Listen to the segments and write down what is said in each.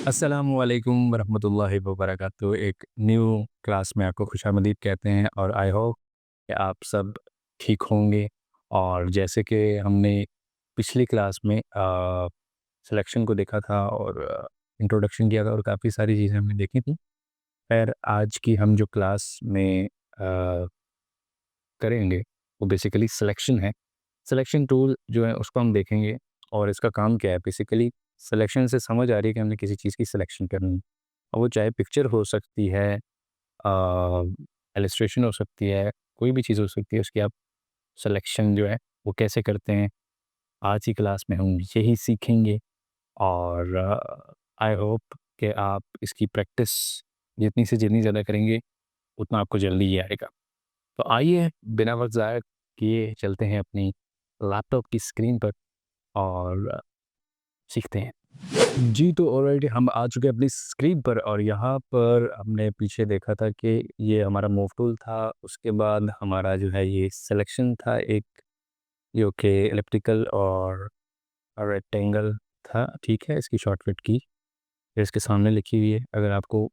अस्सलामुअलैकुम वरहमतुल्लाहि वबरकातुहू। एक न्यू क्लास में आपको खुशामदीद कहते हैं और आई होप कि आप सब ठीक होंगे। और जैसे कि हमने पिछली क्लास में सिलेक्शन को देखा था और इंट्रोडक्शन किया था और काफ़ी सारी चीज़ें हमने देखी थी। खैर आज की हम जो क्लास में करेंगे वो बेसिकली सिलेक्शन है। सिलेक्शन टूल जो है उसको हम देखेंगे और इसका काम क्या है। बेसिकली सिलेक्शन से समझ आ रही है कि हमने किसी चीज़ की सिलेक्शन करनी है, और वो चाहे पिक्चर हो सकती है, इलस्ट्रेशन हो सकती है, कोई भी चीज़ हो सकती है। उसकी आप सिलेक्शन जो है वो कैसे करते हैं, आज की क्लास में हम यही सीखेंगे। और आई होप कि आप इसकी प्रैक्टिस जितनी से जितनी ज़्यादा करेंगे उतना आपको जल्दी ये आएगा। तो आइए बिना वक्त ज़ाया किए चलते हैं अपनी लैपटॉप की स्क्रीन पर और सीखते हैं। जी, तो ऑलरेडी हम आ चुके हैं अपनी स्क्रीन पर और यहाँ पर हमने पीछे देखा था कि ये हमारा मूव टूल था। उसके बाद हमारा जो है ये सिलेक्शन था एक, जो कि एलिप्टिकल और रेक्टेंगल था। ठीक है, इसकी शॉर्टकट की फिर इसके सामने लिखी हुई है। अगर आपको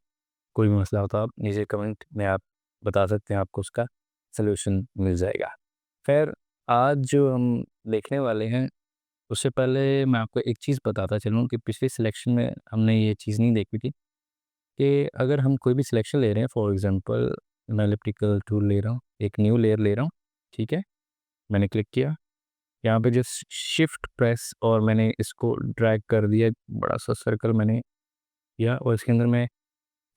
कोई भी मसला होता है आप नीचे कमेंट में आप बता सकते हैं, आपको उसका सलूशन मिल जाएगा। खैर आज जो हम देखने वाले हैं उससे पहले मैं आपको एक चीज़ बताता चलूँ कि पिछले सिलेक्शन में हमने ये चीज़ नहीं देखी थी कि अगर हम कोई भी सिलेक्शन ले रहे हैं, फॉर एग्जांपल मैं एलिप्टिकल टूल ले रहा हूँ, एक न्यू लेयर ले रहा हूँ। ठीक है, मैंने क्लिक किया, यहाँ पे जो शिफ्ट प्रेस और मैंने इसको ड्रैग कर दिया, बड़ा सा सर्कल मैंने किया और इसके अंदर मैं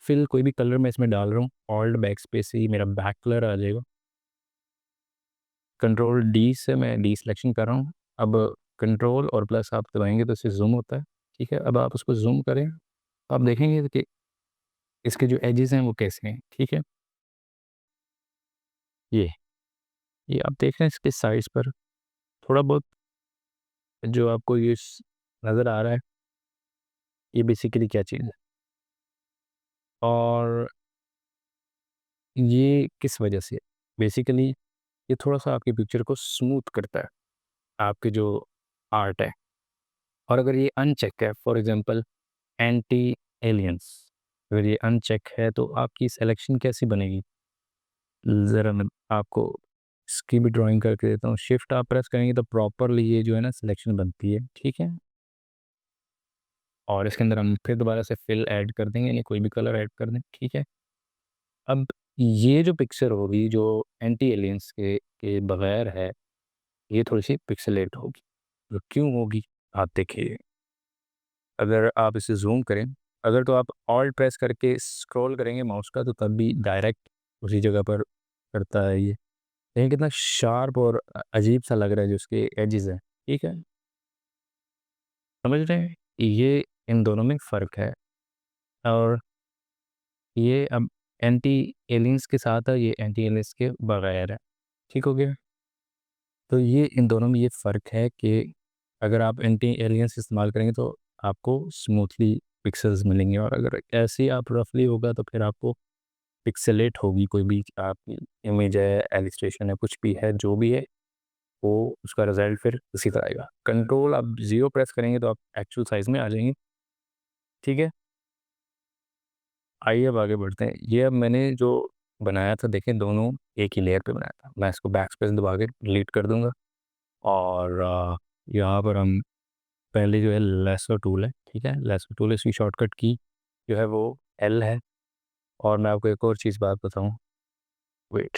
फिल कोई भी कलर मैं इसमें डाल रहा हूँ। ऑल्ट बैक स्पेस से ही मेरा बैक कलर आ जाएगा। कंट्रोल डी से मैं डी सिलेक्शन कर रहा हूँ। अब कंट्रोल और प्लस आप दबाएंगे तो इससे जूम होता है। ठीक है, अब आप उसको जूम करें, आप देखेंगे कि इसके जो एजेस हैं वो कैसे हैं। ठीक है, ये ये आप देख रहे हैं इसके साइड्स पर थोड़ा बहुत जो आपको ये नज़र आ रहा है, ये बेसिकली क्या चीज़ है और ये किस वजह से। बेसिकली ये थोड़ा सा आपकी पिक्चर को स्मूथ करता है, आपके जो आर्ट है। और अगर ये अनचेक है, फॉर एग्जांपल एंटी एलियंस, अगर ये अनचेक है तो आपकी सिलेक्शन कैसी बनेगी। ज़रा मैं आपको इसकी भी ड्राइंग करके देता हूँ। शिफ्ट आप प्रेस करेंगे तो प्रॉपरली ये जो है ना सिलेक्शन बनती है। ठीक है, और इसके अंदर हम फिर दोबारा से फिल ऐड कर देंगे, यानी कोई भी कलर ऐड कर दें। ठीक है, अब ये जो पिक्चर होगी जो एंटी एलियंस के बगैर है, ये थोड़ी सी पिक्सलेट होगी। तो क्यों होगी, आप देखिए। अगर आप इसे जूम करें, अगर तो आप ऑल्ट प्रेस करके स्क्रॉल करेंगे माउस का तो तब भी डायरेक्ट उसी जगह पर करता है ये। देखिए कितना शार्प और अजीब सा लग रहा है जो उसके एजेस हैं। ठीक है, समझ रहे हैं, ये इन दोनों में फ़र्क है। और ये अब एंटी एलियंस के साथ है, ये एंटी एलियंस के बगैर है। ठीक हो गया, तो ये इन दोनों में ये फ़र्क है कि अगर आप एंटी एलियंस इस्तेमाल करेंगे तो आपको स्मूथली पिक्सेल्स मिलेंगे, और अगर ऐसे ही आप रफली होगा तो फिर आपको पिक्सेलेट होगी। कोई भी आपकी इमेज है, एलिस्ट्रेशन है, कुछ भी है, जो भी है, वो उसका रिज़ल्ट फिर उसी तरह आएगा। कंट्रोल आप 0 प्रेस करेंगे तो आप एक्चुअल साइज़ में आ जाएंगे। ठीक है, आइए अब आगे बढ़ते हैं। ये अब मैंने जो बनाया था, देखें दोनों एक ही लेयर पे बनाया था। मैं इसको बैक स्पेस दबा के डिलीट कर दूंगा और यहाँ पर हम पहले जो है लेसर टूल है। ठीक है, लेसर टूल, इसकी शॉर्टकट की जो है वो एल है। और मैं आपको एक और चीज़ बात बताऊँ, वेट,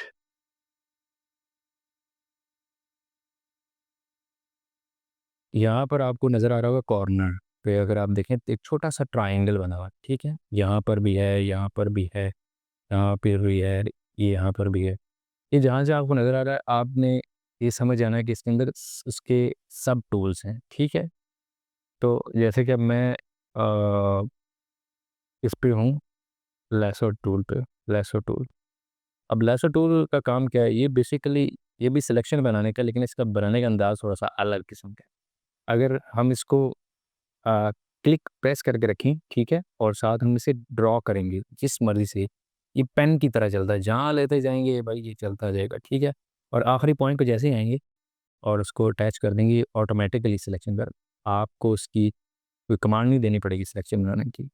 यहाँ पर आपको नज़र आ रहा होगा कॉर्नर पे, अगर आप देखें तो एक छोटा सा ट्राइंगल बना हुआ है। ठीक है, यहाँ पर भी है, यहाँ पर भी है, यहाँ पर भी है, ये यहाँ पर भी है। ये जहाँ से आपको नज़र आ रहा है, आपने ये समझ जाना है कि इसके अंदर उसके सब टूल्स हैं। ठीक है, तो जैसे कि अब मैं इस पे हूँ, लेसर टूल पे, लेसर टूल। अब लेसर टूल का काम क्या है, ये बेसिकली ये भी सिलेक्शन बनाने का, लेकिन इसका बनाने का अंदाज़ थोड़ा सा अलग किस्म का है। अगर हम इसको क्लिक प्रेस करके रखें, ठीक है, और साथ हम इसे ड्रॉ करेंगे जिस मर्ज़ी से, ये पेन की तरह चलता है, जहाँ लेते जाएँगे भाई ये चलता जाएगा। ठीक है, और आखिरी पॉइंट पे जैसे ही आएँगे और उसको अटैच कर देंगे, ऑटोमेटिकली सिलेक्शन कर, आपको उसकी कोई कमांड नहीं देनी पड़ेगी सिलेक्शन बनाने की।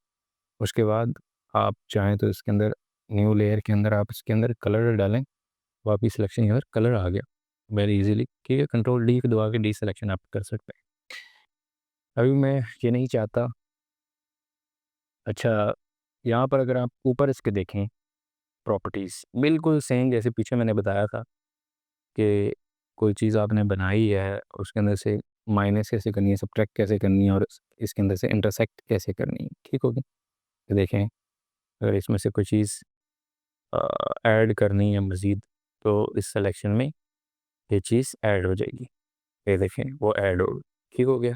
उसके बाद आप चाहें तो इसके अंदर न्यू लेयर के अंदर आप इसके अंदर कलर डालें, वो आपकी सिलेक्शन के अंदर कलर आ गया वेरी इजीली। ठीक है, कंट्रोल डी को दबा के डी सिलेक्शन आप कर सकते हैं। अभी मैं ये नहीं चाहता। अच्छा, यहाँ पर अगर आप ऊपर इसके देखें प्रॉपर्टीज़ बिल्कुल सेम जैसे पीछे मैंने बताया था कि कोई चीज़ आपने बनाई है, उसके अंदर से माइनस कैसे करनी है, सब्ट्रैक्ट कैसे करनी है और इसके अंदर से इंटरसेक्ट कैसे करनी है। ठीक हो गया? तो देखें, अगर इसमें से कोई चीज़ ऐड करनी है मज़ीद, तो इस सिलेक्शन में ये चीज़ ऐड हो जाएगी। ये देखें, वो ऐड हो, ठीक हो गया।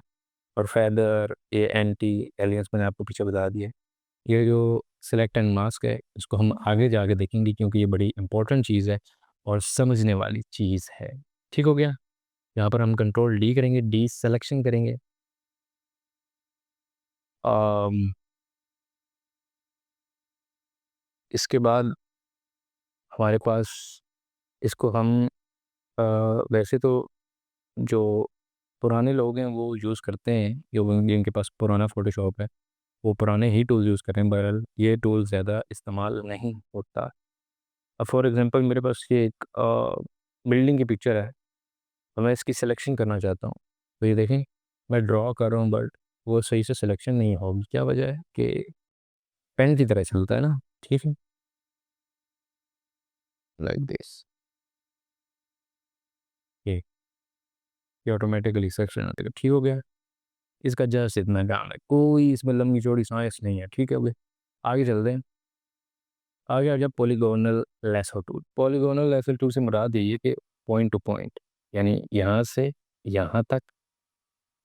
और फेदर, ये एंटी एलियंस मैंने आपको पीछे बता दिया। ये जो सिलेक्ट एंड मास्क है, इसको हम आगे जाके देखेंगे क्योंकि ये बड़ी इंपॉर्टेंट चीज़ है और समझने वाली चीज़ है। ठीक हो गया? यहाँ पर हम कंट्रोल डी करेंगे, डी सिलेक्शन करेंगे। अम, इसके बाद हमारे पास इसको हम वैसे तो जो पुराने लोग हैं वो यूज़ करते हैं, जिनके पास पुराना फ़ोटोशॉप है, वो पुराने ही टूल्स यूज़ कर रहे हैं, बहरहाल ये टूल ज़्यादा इस्तेमाल नहीं होता। अब फॉर एग्ज़ाम्पल मेरे पास ये एक बिल्डिंग की पिक्चर है, तो मैं इसकी सिलेक्शन करना चाहता हूँ। तो ये देखें, मैं ड्रॉ कर रहा हूँ बट वो सही से सिलेक्शन नहीं होगी। क्या वजह है कि पेन की तरह चलता है ना, ठीक है, लाइक दिस, ये ये ऑटोमेटिकली सिलेक्शन हो जाएगा। ठीक हो गया? इसका जस्ट इतना काम है, कोई इसमें लंबी चौड़ी साइंस नहीं है। ठीक है भाई, आगे चलते हैं। आगे आ गया polygonal lasso tool. Polygonal lasso tool से मुराद यही है कि पॉइंट टू पॉइंट, यानी यहाँ से यहाँ तक,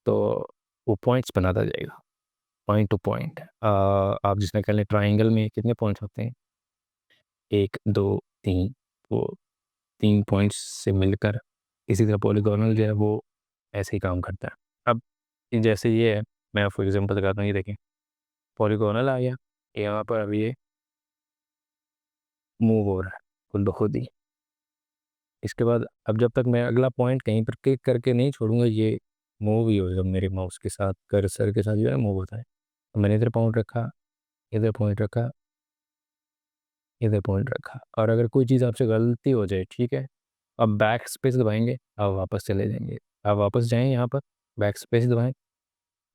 तो वो पॉइंट्स बनाता जाएगा पॉइंट टू पॉइंट। आप जिसमें कह लें ट्राइंगल में कितने पॉइंट्स होते हैं, 1 2 3, वो 3 पॉइंट्स से मिलकर इसी तरह पॉलीगोनल जो है वो ऐसे ही काम करता है। अब जैसे ये है, मैं आपको एग्जांपल दिखाता हूँ। ये देखें, पॉलीगोनल आ गया, यहाँ पर अभी ये मूव हो रहा है खुद ब खुद ही। इसके बाद अब जब तक मैं अगला पॉइंट कहीं पर क्लिक करके नहीं छोड़ूंगा, ये मूव ही होगा मेरे माउस के साथ, कर्सर के साथ जो है मूव होता है। तो मैंने इधर पॉइंट रखा, इधर पॉइंट रखा, इधर पॉइंट रखा, और अगर कोई चीज़ आपसे गलती हो जाए, ठीक है, अब बैक स्पेस दबाएंगे, आप वापस चले जाएंगे। आप वापस जाएं, यहाँ पर बैक स्पेस दबाएं,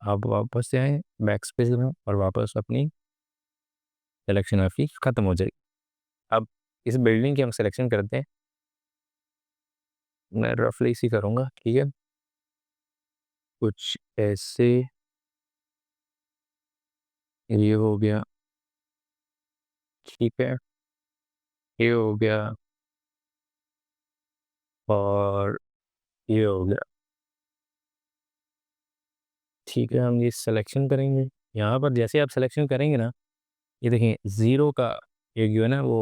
आप वापस से आएँ, बैक स्पेस दबाएं और वापस अपनी सिलेक्शन आपकी ख़त्म हो जाएगी। अब इस बिल्डिंग की हम सिलेक्शन करते हैं, मैं रफली इसी करूँगा, ठीक है, कुछ ऐसे। ये हो गया, ठीक है, ये हो गया और ये हो गया। ठीक है, हम ये सिलेक्शन करेंगे। यहाँ पर जैसे आप सिलेक्शन करेंगे ना, ये देखें ज़ीरो का एक जो है ना वो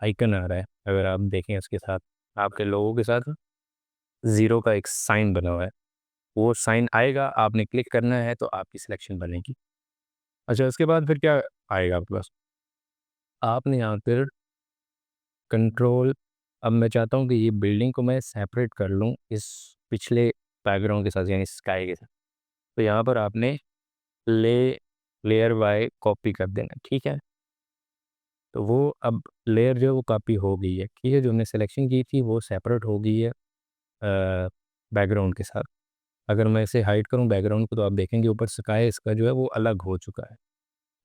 आइकन आ रहा है। अगर आप देखें इसके साथ, आपके लोगों के साथ ज़ीरो का एक साइन बना हुआ है, वो साइन आएगा, आपने क्लिक करना है तो आपकी सिलेक्शन बनेगी। अच्छा, उसके बाद फिर क्या आएगा आपके पास, आपने यहाँ पर कंट्रोल, अब मैं चाहता हूँ कि ये बिल्डिंग को मैं सेपरेट कर लूँ इस पिछले बैकग्राउंड के साथ, यानी स्काई के साथ। तो यहाँ पर आपने ले लेयर बाय कॉपी कर देना, ठीक है। तो वो अब लेयर जो है वो कॉपी हो गई है, ठीक है, जो हमने सिलेक्शन की थी वो सेपरेट हो गई है बैकग्राउंड के साथ। अगर मैं इसे हाइड करूँ बैकग्राउंड को, तो आप देखेंगे ऊपर स्काई इसका जो है वो अलग हो चुका है।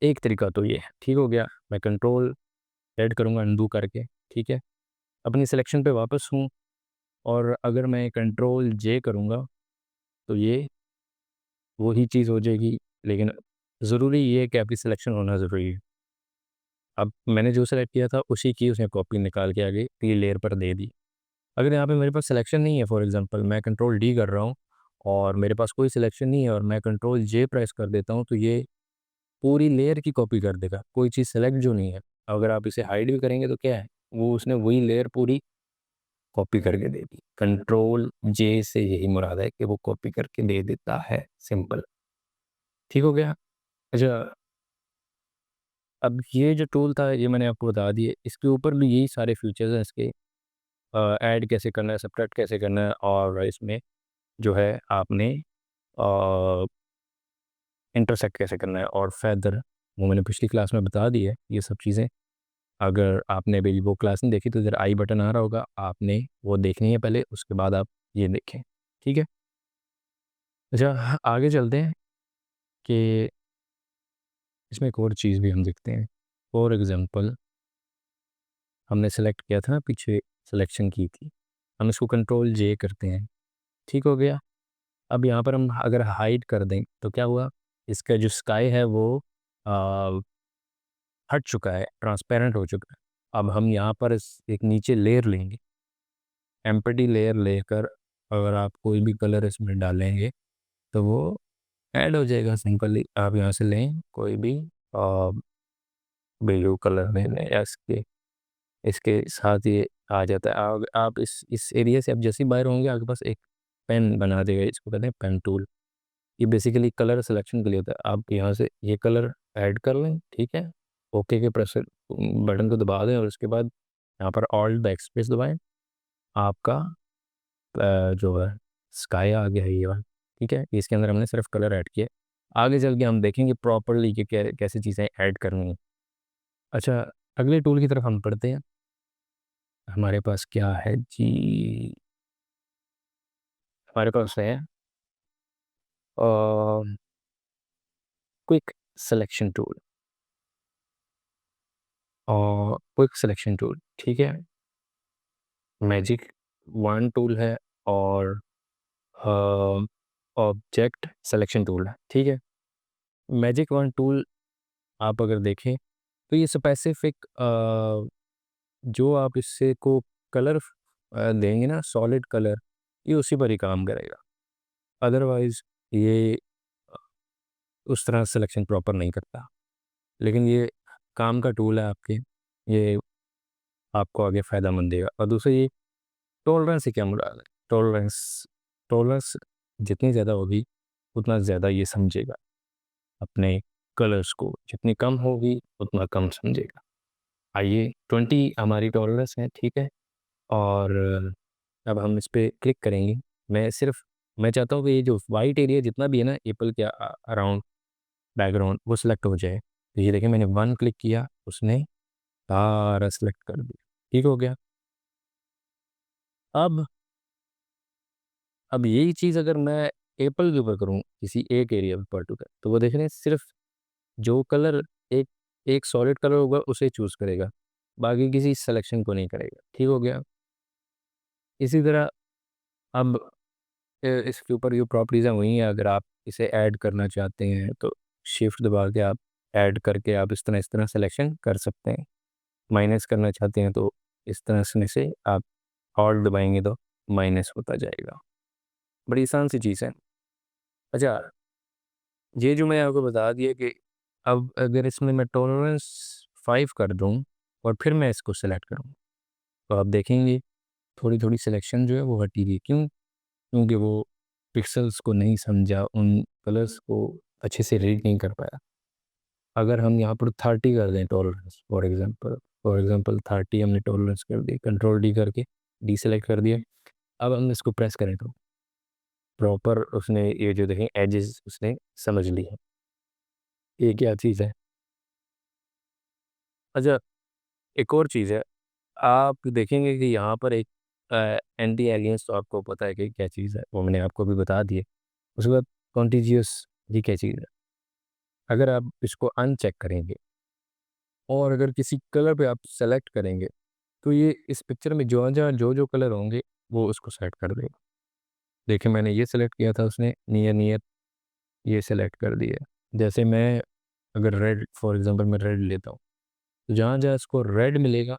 एक तरीका तो ये है, ठीक हो गया। मैं कंट्रोल ऐड करूँगा अनडू करके, ठीक है, अपनी सिलेक्शन पे वापस हूँ, और अगर मैं कंट्रोल जे करूँगा तो ये वही चीज़ हो जाएगी, लेकिन ज़रूरी ये है कि आपकी सिलेक्शन होना ज़रूरी है। अब मैंने जो सेलेक्ट किया था उसी की उसने कॉपी निकाल के आगे पी लेयर पर दे दी। अगर यहाँ पे मेरे पास सिलेक्शन नहीं है, फॉर एग्जांपल मैं कंट्रोल डी कर रहा हूँ और मेरे पास कोई सिलेक्शन नहीं है और मैं कंट्रोल जे प्रेस कर देता हूँ, तो ये पूरी लेयर की कॉपी कर देगा, कोई चीज़ सेलेक्ट जो नहीं है। अगर आप इसे हाइड भी करेंगे तो क्या है, वो उसने वही लेयर पूरी कॉपी करके दे दी। कंट्रोल जे से यही मुराद है कि वो कॉपी करके दे देता है, सिंपल। ठीक हो गया। अच्छा, अब ये जो टूल था ये मैंने आपको बता दिए, इसके ऊपर भी यही सारे फीचर्स हैं इसके। ऐड कैसे करना है, सब्ट्रैक्ट कैसे करना है, और इसमें जो है आपने इंटरसेक्ट कैसे करना है, और फेदर वो मैंने पिछली क्लास में बता दी है ये सब चीज़ें। अगर आपने अभी वो क्लास नहीं देखी तो इधर आई बटन आ रहा होगा, आपने वो देखनी है पहले, उसके बाद आप ये देखें। ठीक है। अच्छा, आगे चलते हैं कि इसमें एक और चीज़ भी हम देखते हैं। फॉर एग्ज़ाम्पल, हमने सेलेक्ट किया था ना, पीछे सिलेक्शन की थी, हम इसको कंट्रोल जे करते हैं। ठीक हो गया। अब यहाँ पर हम अगर हाइड कर दें तो क्या हुआ, इसका जो स्काई है वो आ, हट चुका है, ट्रांसपेरेंट हो चुका है। अब हम यहाँ पर एक नीचे लेयर लेंगे, एम्पटी लेयर लेकर अगर आप कोई भी कलर इसमें डालेंगे तो वो ऐड हो जाएगा। सिंपली आप यहाँ से लें कोई भी ब्लू कलर ले लें, या इसके इसके साथ ये आ जाता है। आप इस एरिया से आप जैसे ही बाहर होंगे, आपके पास एक पेन बना देगा, इसको कहते हैं पेन टूल। ये बेसिकली कलर सिलेक्शन के लिए होता है। आप यहाँ से ये कलर ऐड कर लें, ठीक है, ओके के प्रेस बटन को दबा दें और उसके बाद यहाँ पर ऑल्ट बैक स्पेस दबाएं। आपका जो है स्काई आ गया है ये वाला। ठीक है, इसके अंदर हमने सिर्फ कलर ऐड किया। आगे चल के हम देखेंगे प्रॉपरली कि कैसे चीज़ें ऐड करनी है। अच्छा, अगले टूल की तरफ हम पढ़ते हैं। हमारे पास क्या है जी, हमारे पास है क्विक सिलेक्शन टूल। और क्विक सिलेक्शन टूल, ठीक है, मैजिक वन टूल है और ऑब्जेक्ट सिलेक्शन टूल है। ठीक है, मैजिक वन टूल आप अगर देखें तो ये स्पेसिफिक जो आप इससे को कलर देंगे ना, सॉलिड कलर, ये उसी पर ही काम करेगा। अदरवाइज़ ये उस तरह सिलेक्शन प्रॉपर नहीं करता। लेकिन ये काम का टूल है आपके, ये आपको आगे फ़ायदेमंद देगा। और दूसरा ये टॉलरेंस से क्या मुराद है, टॉलरेंस, टॉलरेंस जितनी ज़्यादा होगी उतना ज़्यादा ये समझेगा अपने कलर्स को, जितनी कम होगी उतना कम समझेगा। आइए, 20 हमारी टॉलरेंस है, ठीक है। और अब हम इस पे क्लिक करेंगे। मैं चाहता हूँ कि ये जो वाइट एरिया जितना भी है ना एप्पल के अराउंड बैकग्राउंड, वो सिलेक्ट हो जाए। तो ये देखिए, मैंने वन क्लिक किया, उसने सारा सिलेक्ट कर दिया। ठीक हो गया। अब अब यही चीज़ अगर मैं एप्पल के ऊपर करूँ, किसी एक एरिया पे पर्टिकुलर, तो वो देख रहे हैं सिर्फ जो कलर एक एक सॉलिड कलर होगा उसे चूज़ करेगा, बाकी किसी सिलेक्शन को नहीं करेगा। ठीक हो गया। इसी तरह अब इसके ऊपर जो प्रॉपर्टीज़ हैं वही है। अगर आप इसे ऐड करना चाहते हैं तो शिफ्ट दबा के आप ऐड करके आप इस तरह सिलेक्शन कर सकते हैं। माइनस करना चाहते हैं तो इस तरह से आप ऑल्ट दबाएंगे तो माइनस होता जाएगा। बड़ी आसान सी चीज़ है। अच्छा, ये जो मैं आपको बता दिया कि अब अगर इसमें मैं टॉलरेंस 5 कर दूँ और फिर मैं इसको सेलेक्ट करूँ, तो आप देखेंगे थोड़ी थोड़ी सिलेक्शन जो है वो हटेगी। क्यों? क्योंकि वो पिक्सेल्स को नहीं समझा, उन कलर्स को अच्छे से रीड नहीं कर पाया। अगर हम यहाँ पर 30 कर दें टॉलरेंस, फॉर एग्जांपल 30 हमने टॉलरेंस कर दी, कंट्रोल डी करके डी सेलेक्ट कर दिया। अब हम इसको प्रेस करें तो प्रॉपर उसने ये जो देखें एजेस उसने समझ ली है। ये क्या चीज़ है। अच्छा, एक और चीज़ है, आप देखेंगे कि यहाँ पर एक एंटी एलियंस, तो आपको पता है कि क्या चीज़ है, वो मैंने आपको भी बता दिए। उसके बाद कॉन्टीजियस, ये क्या चीज़ है। अगर आप इसको अनचेक करेंगे और अगर किसी कलर पे आप सेलेक्ट करेंगे तो ये इस पिक्चर में जो जहाँ जो जो कलर होंगे वो उसको सेलेक्ट कर देगा। देखिए, मैंने ये सेलेक्ट किया था, उसने नियर नियर ये सेलेक्ट कर दिया। जैसे मैं अगर रेड, फॉर एग्जांपल मैं रेड लेता हूँ, तो जहाँ जहाँ इसको रेड मिलेगा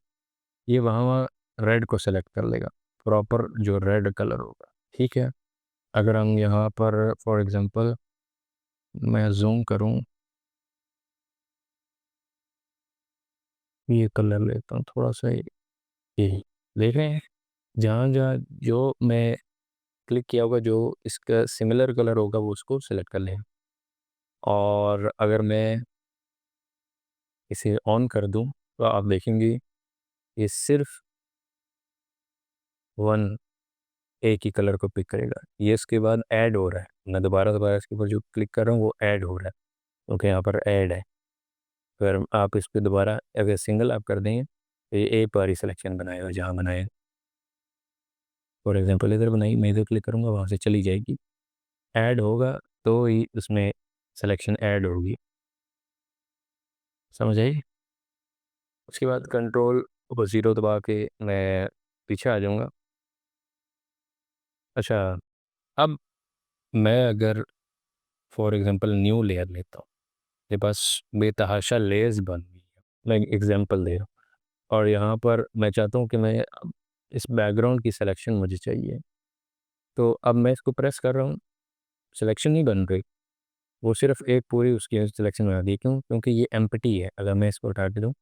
ये वहाँ वहाँ रेड को सेलेक्ट कर लेगा, प्रॉपर जो रेड कलर होगा। ठीक है। अगर हम यहाँ पर फॉर एग्जांपल मैं जूम करूँ, ये कलर लेता हूँ थोड़ा सा, यही देख रहे हैं, जहाँ जहाँ जो मैं क्लिक किया होगा जो इसका सिमिलर कलर होगा वो उसको सेलेक्ट कर लें। और अगर मैं इसे ऑन कर दूं तो आप देखेंगे ये सिर्फ वन एक ही कलर को पिक करेगा। ये इसके बाद ऐड हो रहा है, मैं दोबारा दोबारा इसके ऊपर जो क्लिक कर रहा हूँ वो ऐड हो रहा है, क्योंकि यहाँ पर ऐड है। फिर आप इस पे दोबारा अगर सिंगल आप कर देंगे तो ये एक बार ही सिलेक्शन बनाएगा जहाँ बनाएगा। फॉर एग्जांपल इधर बनाई, मैं इधर क्लिक करूँगा वहाँ से चली जाएगी, ऐड होगा तो ही उसमें सिलेक्शन ऐड होगी। समझ आई? उसके बाद कंट्रोल ज़ीरो दबा के मैं पीछे आ जाऊँगा। अच्छा, अब मैं अगर फॉर एग्जांपल न्यू लेयर लेता हूँ, मेरे पास बेतहाशा लेयर्स बन गई है, मैं एग्जांपल दे रहा हूँ, और यहाँ पर मैं चाहता हूँ कि मैं अब इस बैकग्राउंड की सिलेक्शन मुझे चाहिए। तो अब मैं इसको प्रेस कर रहा हूँ, सिलेक्शन नहीं बन रही, वो सिर्फ एक पूरी उसकी सिलेक्शन बना दी। क्यों? क्योंकि ये एम्प्टी है। अगर मैं इसको हटा के दूँ,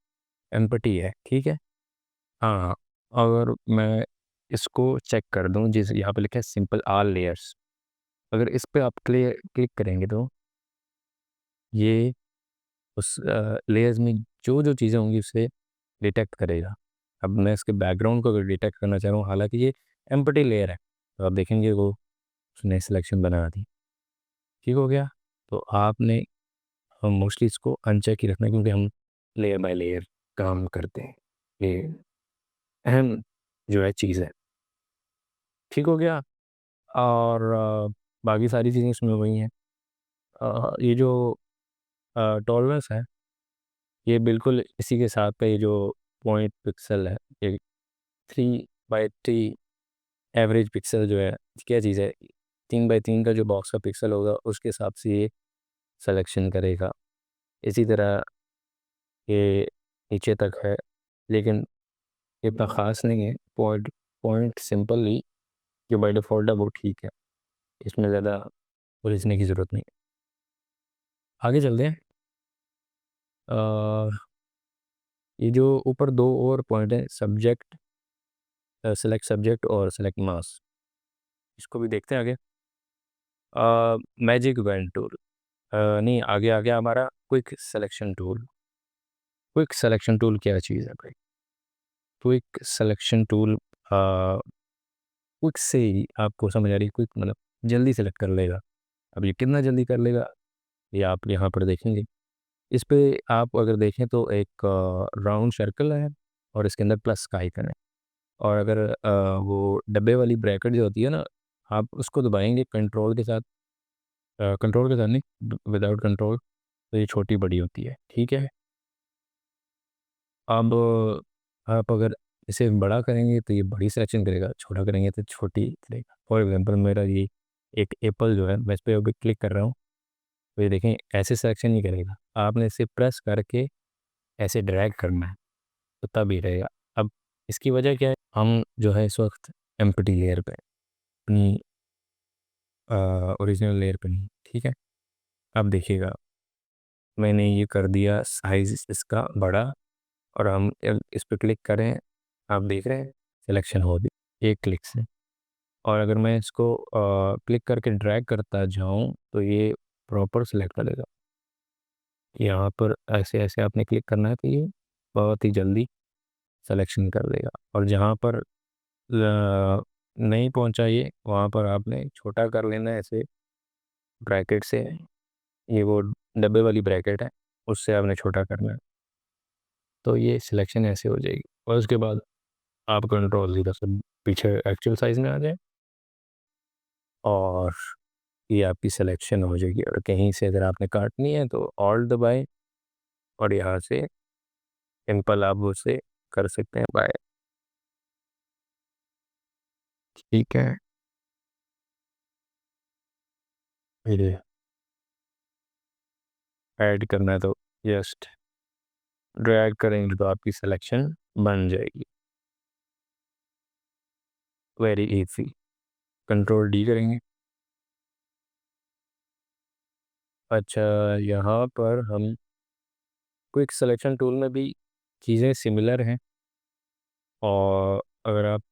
एम्प्टी है, ठीक है। हाँ, अगर मैं इसको चेक कर दूँ, जिस यहाँ पे लिखा है सिंपल ऑल लेयर्स, अगर इस पे आप क्लिक करेंगे तो ये उस लेयर्स में जो जो चीज़ें होंगी उसे डिटेक्ट करेगा। अब मैं इसके बैकग्राउंड को अगर डिटेक्ट करना चाह रहा हूँ, हालांकि ये एम्प्टी लेयर है, तो आप देखेंगे वो उसने सिलेक्शन बना दी। ठीक हो गया? तो आपने हम मोस्टली इसको अनचेक ही रखना है, क्योंकि हम लेयर बाय लेयर काम करते हैं। ये अहम जो है चीज़ है। ठीक हो गया? और बाकी सारी चीज़ें इसमें वही हैं। ये जो टॉलरेंस है, ये बिल्कुल इसी के साथ का, ये जो पॉइंट पिक्सल है, ये 3/3 एवरेज पिक्सल जो है, क्या चीज़ है, 3/3 का जो बॉक्स का पिक्सल होगा उसके हिसाब से ये सिलेक्शन करेगा। इसी तरह ये नीचे तक है, लेकिन ये इतना ख़ास नहीं है। पॉइंट पॉइंट सिंपली जो बाय डिफ़ॉल्ट है वो ठीक है, इसमें ज़्यादा उलझने की ज़रूरत नहीं है। आगे चलते हैं। अ, ये जो ऊपर दो और पॉइंट है, सब्जेक्ट, सेलेक्ट सब्जेक्ट और सेलेक्ट मास, इसको भी देखते हैं आगे। मैजिक वैन टूल, नहीं, आगे आ गया हमारा quick selection tool. Quick selection tool क्या चीज़ है भाई? क्विक सिलेक्शन टूल क्विक से ही आपको समझ आ रही है, क्विक मतलब जल्दी सेलेक्ट कर लेगा। अब ये कितना जल्दी कर लेगा, ये आप यहाँ पर देखेंगे। इस पे आप अगर देखें तो एक राउंड सर्कल है और इसके अंदर प्लस का आइकन है, और अगर वो डब्बे वाली ब्रैकेट जो होती है ना, आप उसको दबाएंगे कंट्रोल के साथ, कंट्रोल के साथ नहीं, विदाउट कंट्रोल, तो ये छोटी बड़ी होती है, ठीक है। अब आप अगर इसे बड़ा करेंगे तो ये बड़ी सिलेक्शन करेगा, छोटा करेंगे तो छोटी करेगा। फॉर एग्जांपल मेरा ये एक एप्पल जो है, मैं इस पर अभी क्लिक कर रहा हूँ, तो ये देखें ऐसे सिलेक्शन नहीं करेगा, आपने इसे प्रेस करके ऐसे ड्रैग करना है तो तब ही रहेगा। अब इसकी वजह क्या है, हम जो है इस वक्त एम्प्टी लेयर पे, अपनी ओरिजिनल लेयर पे नहीं, ठीक है। अब देखिएगा, मैंने ये कर दिया साइज इसका बड़ा, और हम इस पर क्लिक करें, आप देख रहे हैं सिलेक्शन हो गई एक क्लिक से। और अगर मैं इसको क्लिक करके ड्रैग करता जाऊं तो ये प्रॉपर सिलेक्ट करेगा। यहाँ पर ऐसे ऐसे आपने क्लिक करना है तो ये बहुत ही जल्दी सिलेक्शन कर देगा। और जहाँ पर नहीं पहुँचा ये, वहाँ पर आपने छोटा कर लेना है ऐसे ब्रैकेट से, ये वो डब्बे वाली ब्रैकेट है, उससे आपने छोटा करना है, तो ये सिलेक्शन ऐसे हो जाएगी। और उसके बाद आप कंट्रोल ज़ीरो से पीछे एक्चुअल साइज़ में आ जाए और ये आपकी सिलेक्शन हो जाएगी। और कहीं से अगर आपने काटनी है तो ऑल्ट दबाएं और यहाँ से सिंपल आप उसे कर सकते हैं बाय। ठीक है, फिर ऐड करना है तो जस्ट ड्रैग करेंगे तो आपकी सिलेक्शन बन जाएगी, वेरी इजी। कंट्रोल डी करेंगे। अच्छा, यहाँ पर हम क्विक सिलेक्शन टूल में भी चीज़ें सिमिलर हैं, और अगर आप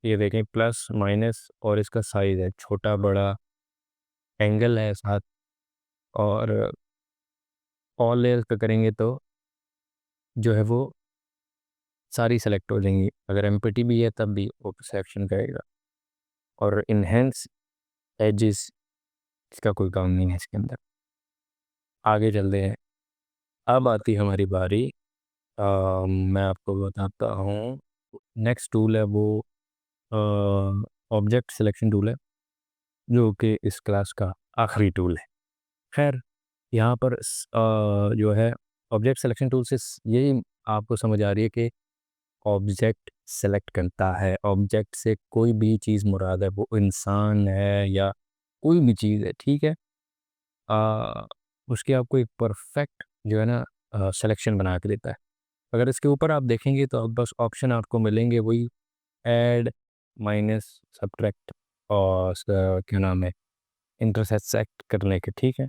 ये देखें प्लस माइनस और इसका साइज़ है, छोटा बड़ा एंगल है साथ, और ऑल लेयर पे करेंगे तो जो है वो सारी सेलेक्ट हो जाएंगी। अगर एम्प्टी भी है तब भी वो सिलेक्शन करेगा। और इन्हेंस एजेस, इसका कोई काम नहीं है इसके अंदर। आगे चलते हैं। अब आती है हमारी बारी। मैं आपको बताता हूँ। नेक्स्ट टूल है वो ऑब्जेक्ट सिलेक्शन टूल है, जो कि इस क्लास का आखिरी टूल है। खैर, यहाँ पर जो है ऑब्जेक्ट सिलेक्शन टूल से यही आपको समझ आ रही है कि ऑब्जेक्ट सेलेक्ट करता है। ऑब्जेक्ट से कोई भी चीज़ मुराद है, वो इंसान है या कोई भी चीज़ है, ठीक है। आ, उसकी आपको एक परफेक्ट जो है ना सिलेक्शन बना के देता है। अगर इसके ऊपर आप देखेंगे तो अब बस ऑप्शन आपको मिलेंगे वही ऐड, माइनस, सब्ट्रैक्ट और क्या नाम है, इंटरसेक्ट करने के, ठीक है।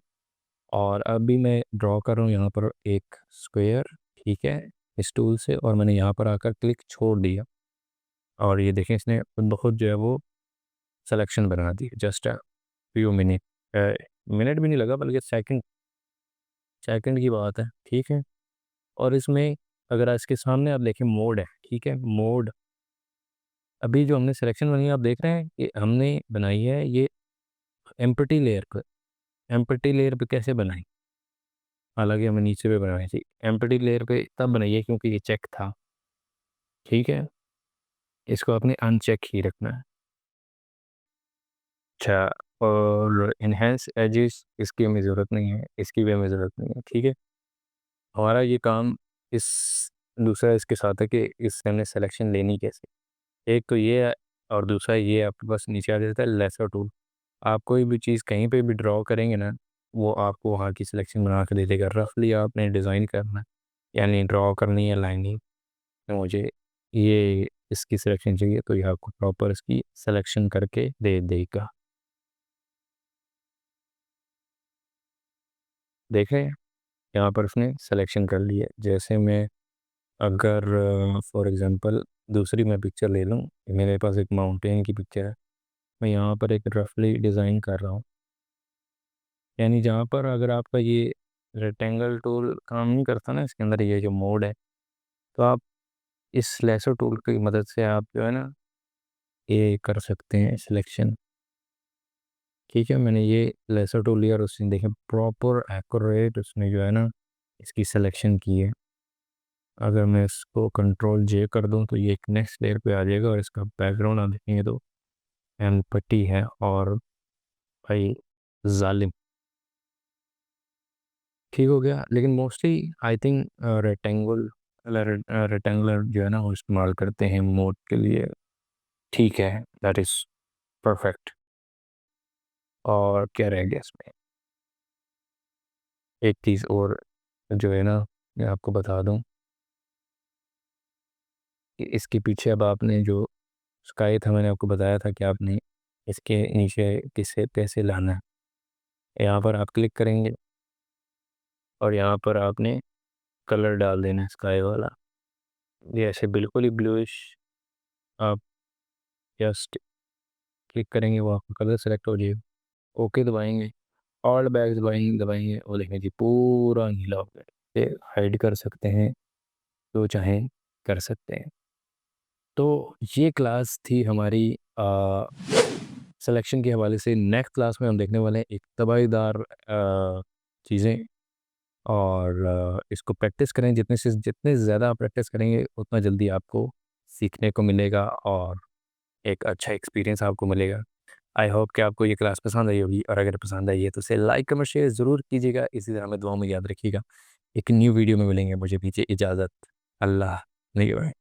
और अभी मैं ड्रॉ कर रहा हूँ यहाँ पर एक स्क्वायर, ठीक है, इस टूल से, और मैंने यहाँ पर आकर क्लिक छोड़ दिया और ये देखें इसने खुद ब खुद जो है वो सिलेक्शन बना दी। जस्ट फ्यू मिनट, मिनट भी नहीं लगा बल्कि सेकंड, सेकंड की बात है, ठीक है। और इसमें अगर इसके सामने आप देखें मोड है, ठीक है, मोड। अभी जो हमने सिलेक्शन बनाई है आप देख रहे हैं कि हमने बनाई है ये एम्प्टी लेयर पर। एम्प्टी लेयर पे कैसे बनाई, हालांकि हमें नीचे पे बनाई थी। एम्प्टी लेयर पे तब बनाई है क्योंकि ये चेक था, ठीक है। इसको आपने अनचेक ही रखना है। अच्छा, और इनहेंस एजेस इसकी हमें ज़रूरत नहीं है, इसकी भी हमें ज़रूरत नहीं है, ठीक है। हमारा ये काम इस दूसरा इसके साथ है कि इससे हमने सिलेक्शन लेनी कैसे। एक तो ये है, और दूसरा ये आपके पास नीचे आ जाता है लेसर टूल। आप कोई भी चीज़ कहीं पे भी ड्रॉ करेंगे ना, वो आपको वहाँ की सिलेक्शन बना के दे देगा। रफली आपने डिज़ाइन करना है, यानी ड्रॉ करनी है लाइनिंग, तो मुझे ये इसकी सिलेक्शन चाहिए, तो ये आपको प्रॉपर इसकी सिलेक्शन करके दे देगा। देखें, यहाँ पर उसने सिलेक्शन कर लिया। जैसे मैं अगर फॉर एग्ज़ाम्पल दूसरी मैं पिक्चर ले लूँ, मेरे पास एक माउंटेन की पिक्चर है, मैं यहाँ पर एक रफली डिज़ाइन कर रहा हूँ, यानी जहाँ पर अगर आपका ये रेक्टेंगल टूल काम नहीं करता ना, इसके अंदर ये जो मोड है, तो आप इस लेसर टूल की मदद से आप जो है ना ये कर सकते हैं सिलेक्शन, ठीक है। मैंने ये लेसर टूल लिया और उसने देखें प्रॉपर एक्यूरेट उसने जो है ना इसकी सिलेक्शन की है। अगर मैं इसको कंट्रोल जे कर दूं तो ये एक नेक्स्ट लेयर पे आ जाएगा, और इसका बैकग्राउंड आप देखेंगे तो एन पट्टी है और भाई जालिम, ठीक हो गया। लेकिन mostly I think rectangle rectangular जो है ना वो इस्तेमाल करते हैं मोड के लिए, ठीक है। That is perfect. और क्या रह गया इसमें, एक चीज़ और जो है ना मैं आपको बता दूं कि इसके पीछे अब आपने जो स्काई था, मैंने आपको बताया था कि आपने इसके नीचे किसे कैसे लाना है। यहाँ पर आप क्लिक करेंगे और यहाँ पर आपने कलर डाल देना है स्काई वाला। ये ऐसे बिल्कुल ही ब्लूइश, आप जस्ट क्लिक करेंगे वो आपका कलर सेलेक्ट हो जाएगा। ओके दबाएंगे, ऑल बैग दबाएंगे दबाएंगे, वो देखें जी पूरा नीला हो गया। ये हाइड कर सकते हैं, तो चाहें कर सकते हैं। तो ये क्लास थी हमारी सिलेक्शन के हवाले से। नेक्स्ट क्लास में हम देखने वाले हैं एक तबाहीदार चीज़ें, और इसको प्रैक्टिस करें। जितने ज़्यादा आप प्रैक्टिस करेंगे उतना जल्दी आपको सीखने को मिलेगा और एक अच्छा एक्सपीरियंस आपको मिलेगा। आई होप कि आपको ये क्लास पसंद आई होगी, और अगर पसंद आई है तो इसे लाइक कमेंट शेयर ज़रूर कीजिएगा। इसी तरह हमें दुआ में याद रखिएगा। एक न्यू वीडियो में मिलेंगे, मुझे पीछे इजाज़त। अल्लाह नहीं।